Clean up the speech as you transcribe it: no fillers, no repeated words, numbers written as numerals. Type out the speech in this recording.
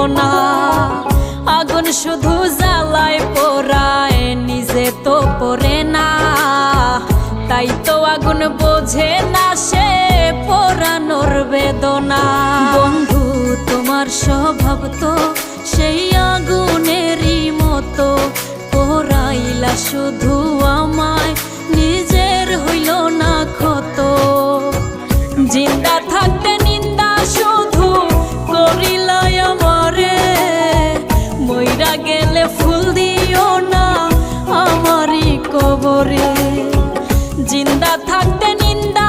বেদনা। আগুন শুধু জ্বালায় পোড়ায়, নিজে তো পড়ে না, তাই তো আগুন বোঝে না সে পোড়ানোর বেদনা। বন্ধু তোমার স্বভাব তো সেই আগুনেরই মতো, পোড়াইলা শুধু আমায়, নিজের হইল না ক্ষত। জিন্দা থাকতে নিন্দা শুধু করিলাই আমারে, মইরা গেলে ফুল দিও না আমারই কবরে। জিন্দা থাকতে নিন্দা